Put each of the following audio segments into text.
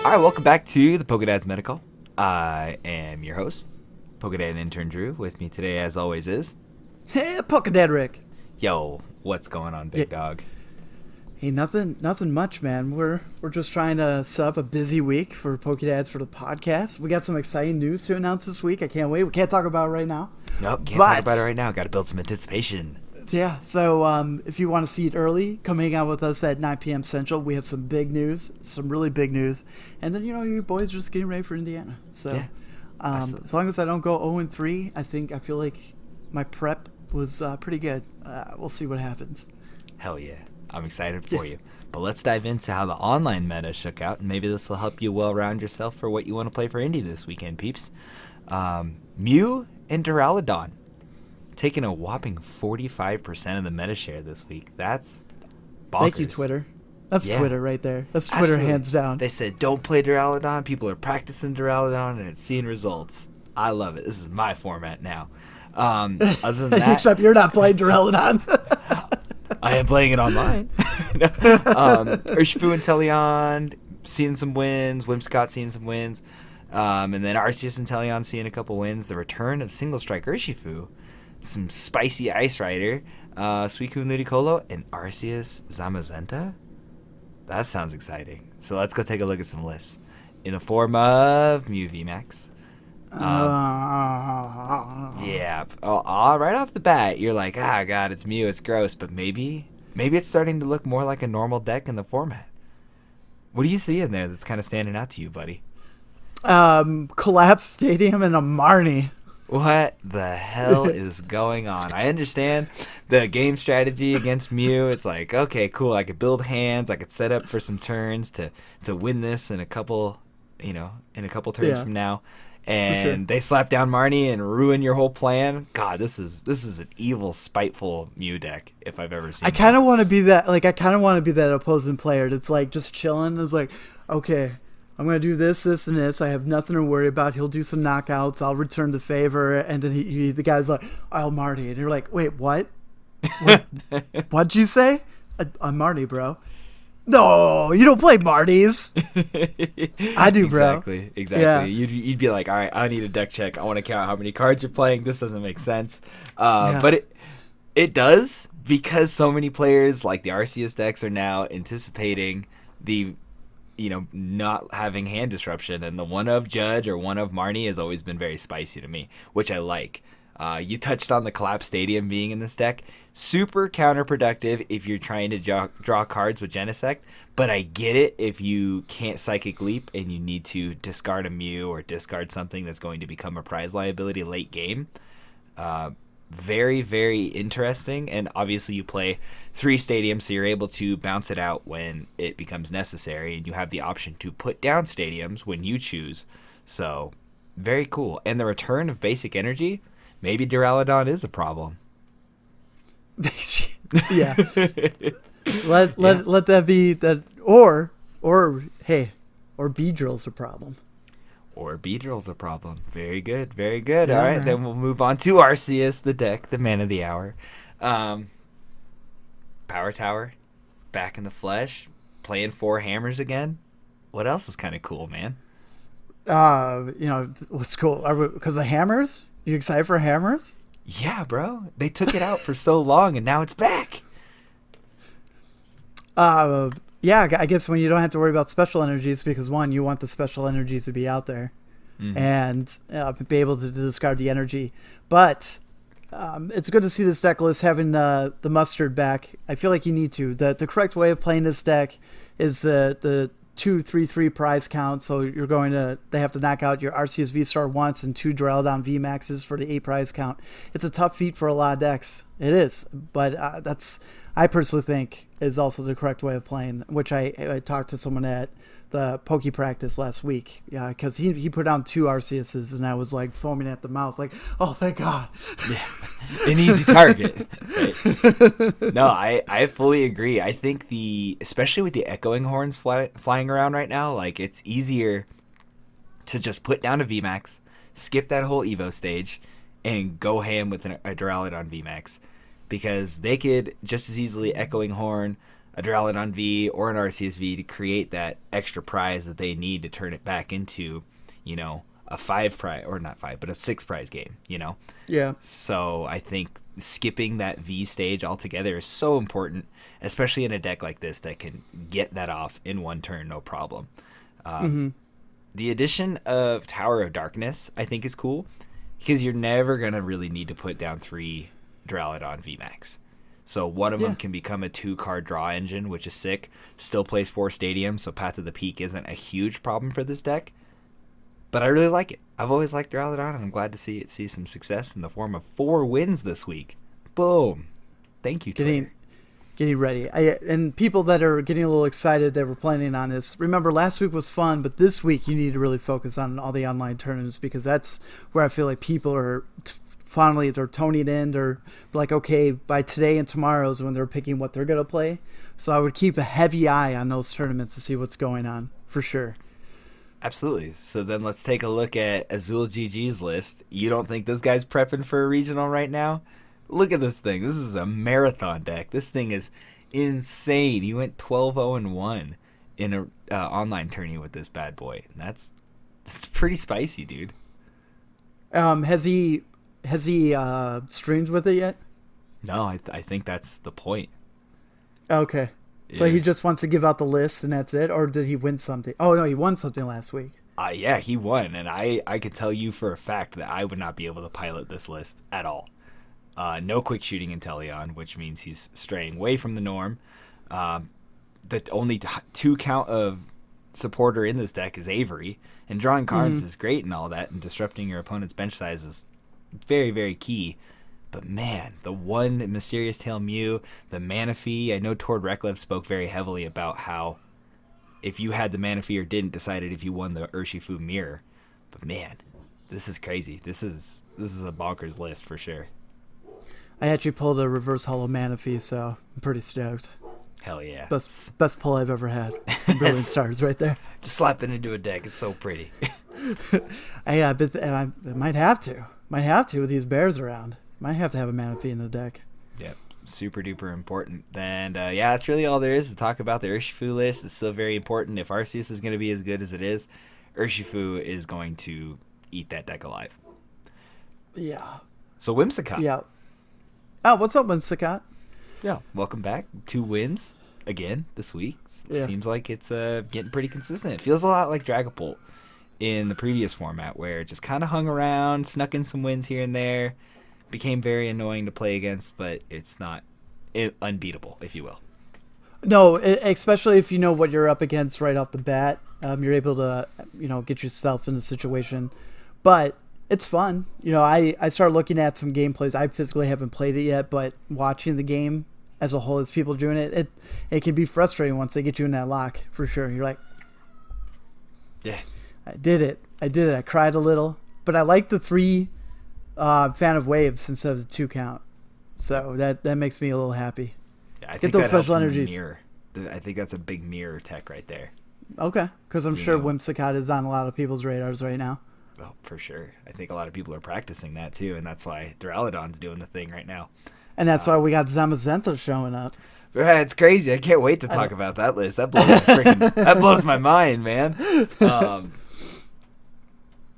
All right, welcome back to the PokeDads MetaCall. I am your host, Pokedad Intern Drew. With me today, as always, is... Hey, Pokedad Rick. Yo, what's going on, big dog? Hey, nothing much, man. We're just trying to set up a busy week for Pokedads for the podcast. We got some exciting news to announce this week. I can't wait. We can't talk about it right now. Nope, can't talk about it right now. Got to build some anticipation. Yeah, so if you want to see it early, come hang out with us at 9 p.m. Central. We have some big news, some really big news. And then, you boys are just getting ready for Indiana. So Yeah, as long as I don't go 0-3, I feel like my prep was pretty good. We'll see what happens. Hell yeah. I'm excited for you. But let's dive into how the online meta shook out, and maybe this will help you well round yourself for what you want to play for Indy this weekend, peeps. Mew and Duraludon taking a whopping 45% of the meta share this week. That's bonkers. Thank you, Twitter. That's Twitter right there. That's Twitter. Absolutely. Hands down. They said, don't play Duraludon. People are practicing Duraludon, and it's seeing results. I love it. This is my format now. Other than that... Except you're not playing Duraludon. I am playing it online. Urshifu and Teleon seeing some wins. Whimsicott seeing some wins. And then Arceus and Teleon seeing a couple wins. The return of Single Strike Urshifu. Some spicy Ice Rider, Suicune Ludicolo, and Arceus Zamazenta. That sounds exciting. So let's go take a look at some lists. In the form of Mew VMAX. Yeah. Right off the bat, you're like, God, it's Mew, it's gross. But maybe it's starting to look more like a normal deck in the format. What do you see in there that's kind of standing out to you, buddy? Collapsed Stadium and a Marnie. What the hell is going on? I understand the game strategy against Mew. It's like, okay, cool. I could build hands. I could set up for some turns to win this in a couple turns from now. And they slap down Marnie and ruin your whole plan. God, this is an evil, spiteful Mew deck if I've ever seen. I kind of want to be that. Like, I kind of want to be that opposing player that's like just chilling. It's like, okay, I'm going to do this, and this. I have nothing to worry about. He'll do some knockouts. I'll return the favor. And then the guy's like, I'll Marty. And you're like, wait, what? What'd you say? I'm Marty, bro. No, you don't play Marties. I do, bro. Exactly. Yeah. You'd be like, all right, I need a deck check. I want to count how many cards you're playing. This doesn't make sense. But it does, because so many players like the Arceus decks are now anticipating the not having hand disruption, and the one of Judge or one of Marnie has always been very spicy to me, which I like. You touched on the Collapse Stadium being in this deck. Super counterproductive if you're trying to draw cards with Genesect, but I get it if you can't Psychic Leap and you need to discard a Mew or discard something that's going to become a prize liability late game. Very, very interesting, and obviously you play 3 stadiums, so you're able to bounce it out when it becomes necessary, and you have the option to put down stadiums when you choose. So, very cool. And the return of basic energy, maybe Duraludon is a problem. Yeah. Let that be that, or Beedrill's a problem. Or Beedrill's a problem. Very good, very good. Yeah, all right, then we'll move on to Arceus, the deck, the man of the hour. Power Tower, back in the flesh, playing 4 hammers again. What else is kind of cool, man? What's cool? Because of hammers? You excited for hammers? Yeah, bro. They took it out for so long, and now it's back. Yeah, I guess when you don't have to worry about special energies, because one, you want the special energies to be out there and be able to discard the energy. But it's good to see this deck list having the mustard back. I feel like you need to. The correct way of playing this deck is the 2-3-3 prize count. So they have to knock out your Arceus V-Star once and 2 Duraludon V-Maxes for the 8 prize count. It's a tough feat for a lot of decks. It is, but I personally think is also the correct way of playing, which I talked to someone at the Poke practice last week. Yeah, because he put down 2 Arceuses, and I was like foaming at the mouth, like, oh, thank God. Yeah, an easy target. Right? No, I fully agree. I think especially with the echoing horns flying around right now, like, it's easier to just put down a VMAX, skip that whole Evo stage, and go ham with a Duraludon VMAX, because they could just as easily echoing horn a Duraludon V or an RCSV to create that extra prize that they need to turn it back into, a 5 prize, or not 5, but a 6 prize game, Yeah. So I think skipping that V stage altogether is so important, especially in a deck like this that can get that off in one turn, no problem. The addition of Tower of Darkness, I think, is cool because you're never going to really need to put down 3 Duraludon VMAX. So one of them can become a 2-card draw engine, which is sick. Still plays 4 stadiums, so Path to the Peak isn't a huge problem for this deck. But I really like it. I've always liked Duraludon, and I'm glad to see it see some success in the form of 4 wins this week. Boom. Thank you, Twitter. Getting ready. And people that are getting a little excited that we're planning on this, remember last week was fun, but this week you need to really focus on all the online tournaments because that's where I feel like people are finally, they're toning in. They're like, okay, by today and tomorrow is when they're picking what they're going to play. So I would keep a heavy eye on those tournaments to see what's going on, for sure. Absolutely. So then let's take a look at Azul GG's list. You don't think this guy's prepping for a regional right now? Look at this thing. This is a marathon deck. This thing is insane. He went 12-0-1 in a online tourney with this bad boy. And that's pretty spicy, dude. Has he streamed with it yet? No, I think that's the point. Okay. So he just wants to give out the list and that's it? Or did he win something? Oh, no, he won something last week. Yeah, he won. And I could tell you for a fact that I would not be able to pilot this list at all. No quick shooting Inteleon, which means he's straying away from the norm. The only 2 count of supporter in this deck is Avery. And drawing cards is great and all that. And disrupting your opponent's bench size is very, very key. But man, the one Mysterious Tail Mew, the Manaphy, I know Tord Reklev spoke very heavily about how if you had the Manaphy or didn't, decided if you won the Urshifu Mirror. But man, this is crazy. This is a bonkers list for sure. I actually pulled a reverse holo Manaphy, so I'm pretty stoked. Hell yeah. Best pull I've ever had. Brilliant stars right there. Just slap it into a deck. It's so pretty. I might have to. Might have to with these bears around. Might have to have a Manaphy in the deck. Yep, super duper important. And that's really all there is to talk about. The Urshifu list is still very important. If Arceus is going to be as good as it is, Urshifu is going to eat that deck alive. Yeah. So Whimsicott. Yeah. Oh, what's up, Whimsicott? Yeah, welcome back. 2 wins again this week. Seems like it's getting pretty consistent. It feels a lot like Dragapult in the previous format where it just kind of hung around, snuck in some wins here and there. Became very annoying to play against, but it's not unbeatable, if you will. No, especially if you know what you're up against right off the bat. You're able to, get yourself in a situation. But it's fun. I started looking at some gameplays. I physically haven't played it yet, but watching the game as a whole, as people doing it, it can be frustrating once they get you in that lock, for sure. You're like, yeah, I did it. I cried a little. But I like the 3... fan of waves instead of the 2 count, so that makes me a little happy. Yeah, I think those special energies. I think that's a big mirror tech right there. Okay, because I'm sure Whimsicott is on a lot of people's radars right now. Well, for sure. I think a lot of people are practicing that too, and that's why Duraludon's doing the thing right now. And that's why we got Zamazenta showing up. Yeah, it's crazy. I can't wait to talk about that list. That blows my mind, man.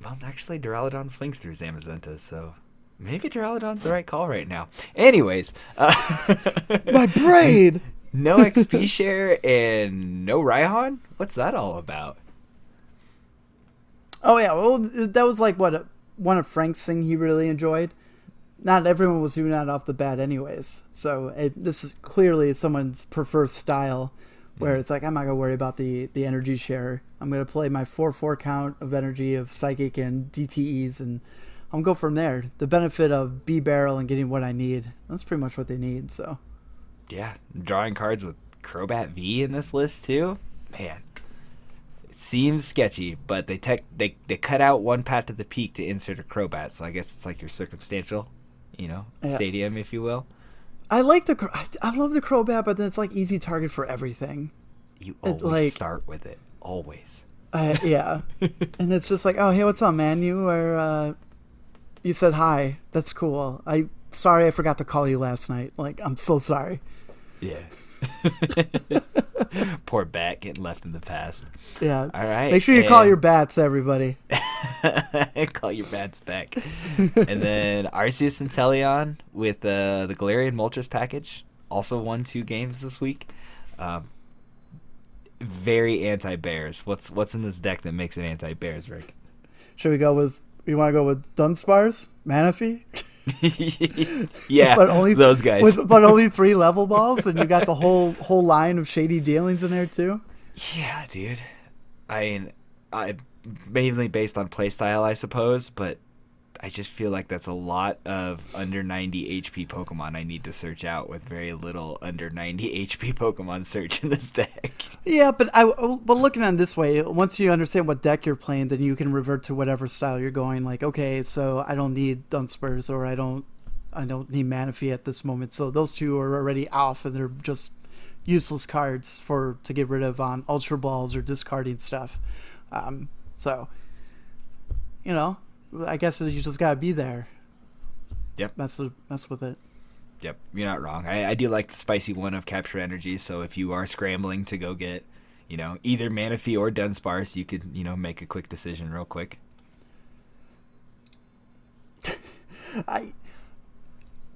Well, actually, Duraludon swings through Zamazenta, so maybe Duraludon's the right call right now. Anyways. My brain! No XP share and no Raihan? What's that all about? Oh, yeah. Well, that was like one of Frank's thing he really enjoyed. Not everyone was doing that off the bat anyways. So this is clearly someone's preferred style. Where it's like, I'm not going to worry about the energy share. I'm going to play my 4/4 count of energy of Psychic and DTEs, and I'm going to go from there. The benefit of B-Barrel and getting what I need, that's pretty much what they need. So, yeah, drawing cards with Crobat V in this list, too? Man, it seems sketchy, but they cut out one Path to the Peak to insert a Crobat, so I guess it's like your circumstantial, stadium, if you will. I love the Crobat, but then it's like easy target for everything. You always start with it. Always. Yeah. And it's just like, oh, hey, what's up, man? You said hi. That's cool. Sorry I forgot to call you last night. Like, I'm so sorry. Yeah. Poor bat getting left in the past. Yeah. All right. Make sure you call your bats, everybody. Call your bats back. And then Arceus and Teleon with the Galarian Moltres package. Also won 2 games this week. Very anti-bears. What's in this deck that makes it anti-bears, Rick? Should we go with... You want to go with Dunsparce? Manaphy? Yeah, but only, those guys. But only 3 level balls, and you got the whole line of shady dealings in there too. Yeah, dude. I mainly based on playstyle, I suppose, but I just feel like that's a lot of under 90 HP Pokemon I need to search out with very little under 90 HP Pokemon search in this deck. Yeah, but looking at it this way, once you understand what deck you're playing, then you can revert to whatever style you're going. Like, okay, so I don't need Dunsparce, or I don't need Manaphy at this moment. So those 2 are already off, and they're just useless cards to get rid of on Ultra Balls or discarding stuff. So, you know, I guess you just gotta be there. Yep. Mess with it. Yep, you're not wrong. I do like the spicy one of Capture Energy, so if you are scrambling to go get, either Manaphy or Dunsparce, you could, make a quick decision real quick.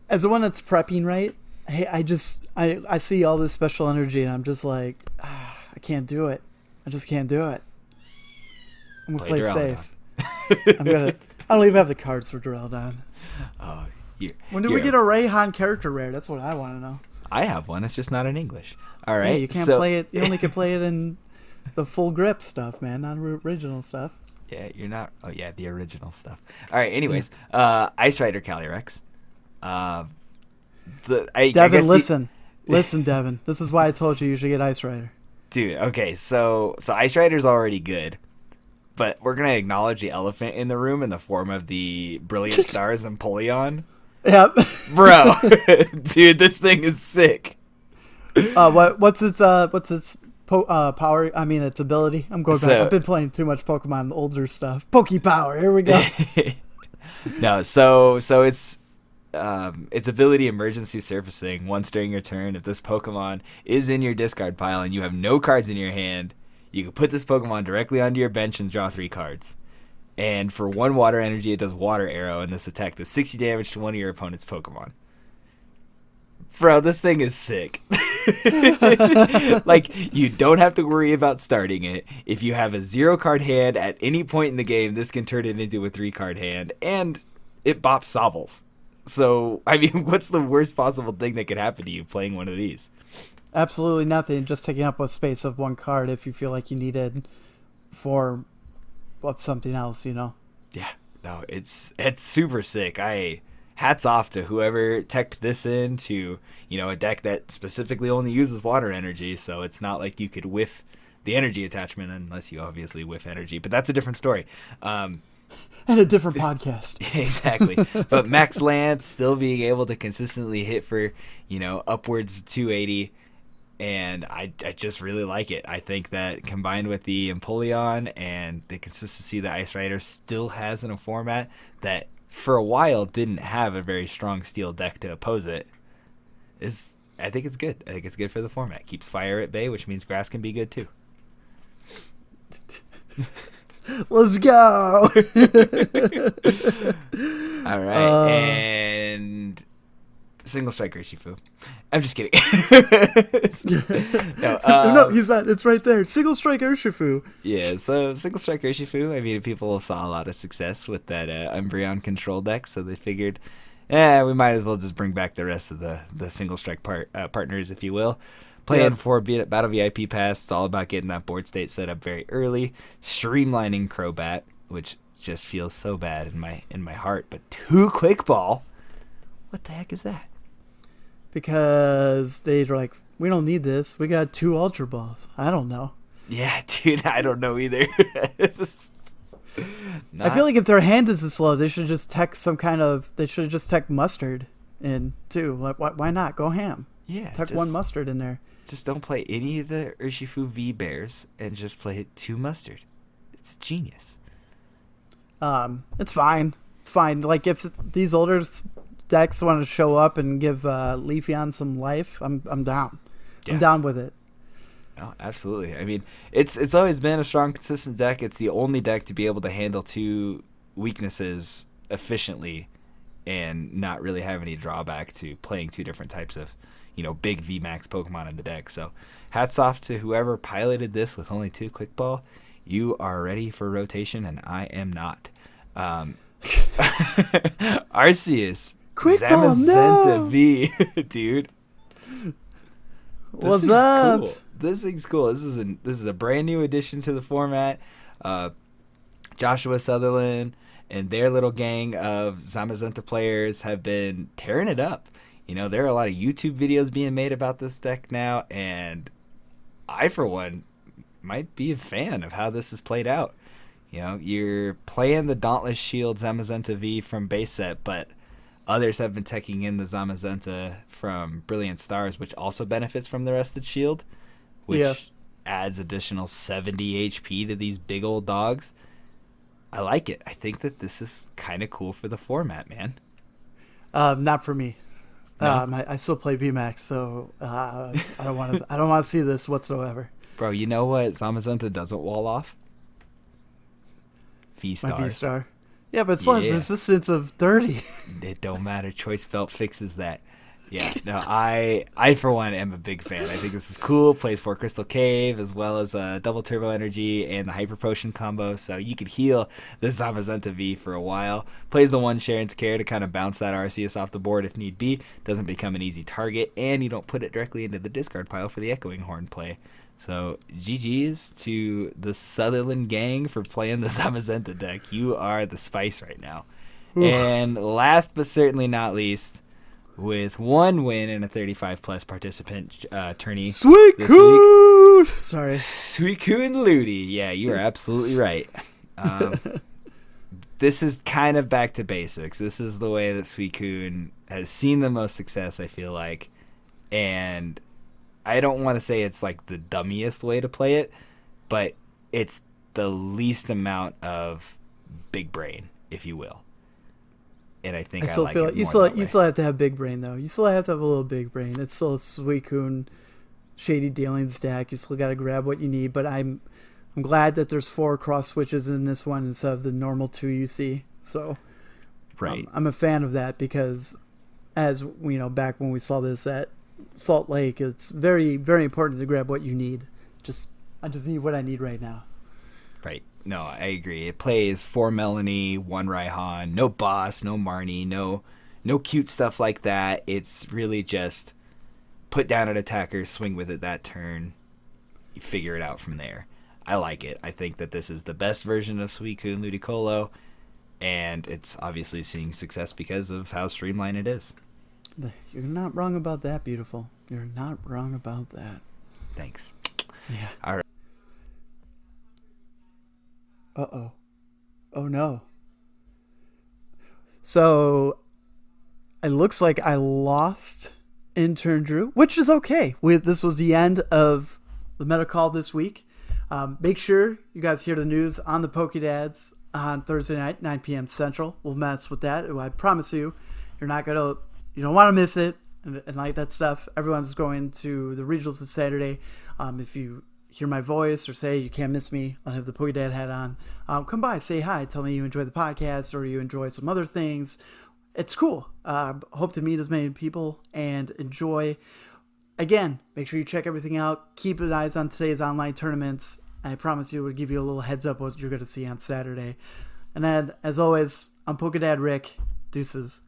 As the one that's prepping, right, I see all this special energy, and I'm just like, I can't do it. I just can't do it. I'm going to play safe. I don't even have the cards for Duraludon. Oh, when do we get a Rayhan character rare? That's what I want to know. I have one. It's just not in English. All right. Yeah, you can't play it. You only can play it in the full grip stuff, man, not original stuff. Yeah, you're not. Oh, yeah, the original stuff. All right. Anyways, Ice Rider Calyrex. Devin, listen, Devin. This is why I told you should get Ice Rider. Dude, okay, so Ice Rider's already good, but we're gonna acknowledge the elephant in the room in the form of the Brilliant Stars and Empoleon. Yep. Bro, dude, this thing is sick. What's its power? I mean, its ability. I'm going back. I've been playing too much Pokemon, older stuff. Pokepower. Here we go. No, so it's ability Emergency Surfacing. Once during your turn, if this Pokemon is in your discard pile and you have no cards in your hand, you can put this Pokemon directly onto your bench and draw 3 cards. And for 1 water energy, it does Water Arrow, and this attack does 60 damage to one of your opponent's Pokemon. Bro, this thing is sick. Like, you don't have to worry about starting it. If you have a 0-card hand at any point in the game, this can turn it into a 3-card hand, and it bops Sobbles. So, I mean, what's the worst possible thing that could happen to you playing one of these? Absolutely nothing. Just taking up a space of 1 card if you feel like you need it for something else, Yeah. No, it's super sick. Hats off to whoever teched this into, a deck that specifically only uses water energy, so it's not like you could whiff the energy attachment unless you obviously whiff energy, but that's a different story. And a different podcast. Exactly. But Max Lance still being able to consistently hit for, upwards of 280, and I just really like it. I think that combined with the Empoleon and the consistency that Ice Rider still has in a format that for a while didn't have a very strong steel deck to oppose it, I think it's good. I think it's good for the format. Keeps fire at bay, which means grass can be good too. Let's go. All right, and Single Strike Urshifu. I'm just kidding. No, use that. It's right there. Single Strike Urshifu. Yeah, so Single Strike Urshifu, I mean, people saw a lot of success with that Umbreon control deck, so they figured, we might as well just bring back the rest of the Single Strike partners, if you will. Playing for Battle VIP Pass, it's all about getting that board state set up very early, streamlining Crobat, which just feels so bad in my heart, but 2 Quick Ball? What the heck is that? Because they're like, we don't need this. We got 2 Ultra Balls. I don't know. Yeah, dude, I don't know either. I feel like if their hand is this low, they should just tech Mustard in too. Like, why not? Go ham. Yeah. Tech 1 Mustard in there. Just don't play any of the Urshifu V Bears and just play 2 Mustard. It's genius. It's fine. It's fine. Like, if these older decks want to show up and give Leafeon some life, I'm down. I'm down with it. No, absolutely. I mean, it's always been a strong, consistent deck. It's the only deck to be able to handle two weaknesses efficiently and not really have any drawback to playing two different types of, big VMAX Pokemon in the deck. So hats off to whoever piloted this with only 2 Quick Ball. You are ready for rotation, and I am not. Arceus. Quick Zamazenta Ball, no! V, dude. What's up? Cool. This thing's cool. This is a brand new addition to the format. Joshua Sutherland and their little gang of Zamazenta players have been tearing it up. There are a lot of YouTube videos being made about this deck now, and I, for one, might be a fan of how this is played out. You're playing the Dauntless Shield Zamazenta V from base set, but others have been teching in the Zamazenta from Brilliant Stars, which also benefits from the Rested Shield, which adds additional 70 HP to these big old dogs. I like it. I think that this is kind of cool for the format, man. Not for me. No? I still play VMAX, so I don't want to. I don't want to see this whatsoever. Bro, you know what Zamazenta doesn't wall off? V-Stars. My V-Star. Yeah, but it still has resistance of 30. It don't matter. Choice Belt fixes that. Yeah, no, I for one am a big fan. I think this is cool. Plays for Crystal Cave as well as double Turbo Energy and the Hyper Potion combo, so you could heal the Zamazenta V for a while. Plays the one Sharon's Care to kind of bounce that Arceus off the board if need be. Doesn't become an easy target, and you don't put it directly into the discard pile for the Echoing Horn play. So GG's to the Sutherland gang for playing the Zamazenta deck. You are the spice right now. Oof. And last but certainly not least, with 1 win in a 35-plus participant tourney. Suicune! Sorry. Suicune Ludi. Yeah, you are absolutely right. This is kind of back to basics. This is the way that Suicune has seen the most success, I feel like. And I don't want to say it's like the dummiest way to play it, but it's the least amount of big brain, if you will. And I think I still feel like you still have to have big brain though. You still have to have a little big brain. It's still a Suicune Shady Dealings deck. You still got to grab what you need. But I'm glad that there's 4 cross switches in this one instead of the normal 2 you see. So right, I'm a fan of that because, as back when we saw this at Salt Lake, it's very, very important to grab what you need. I just need what I need right now. Right. No, I agree. It plays 4 Melanie, 1 Raihan, no boss, no Marnie, no cute stuff like that. It's really just put down an attacker, swing with it that turn, you figure it out from there. I like it. I think that this is the best version of Suicune Ludicolo, and it's obviously seeing success because of how streamlined it is. You're not wrong about that, beautiful. You're not wrong about that. Thanks. Yeah. All right. Uh-oh. Oh, no. So, it looks like I lost Intern Drew, which is okay. This was the end of the MetaCall this week. Make sure you guys hear the news on the PokeDads on Thursday night, 9 p.m. Central. We'll mess with that. I promise you, you don't want to miss it and like that stuff. Everyone's going to the regionals this Saturday. If you hear my voice or say you can't miss me, I'll have the Pokedad hat on. Come by, say hi, tell me you enjoy the podcast or you enjoy some other things. It's cool. Hope to meet as many people and enjoy. Again, make sure you check everything out. Keep an eyes on today's online tournaments. I promise you it will give you a little heads up what you're going to see on Saturday. And then, as always, I'm Pokedad Rick. Deuces.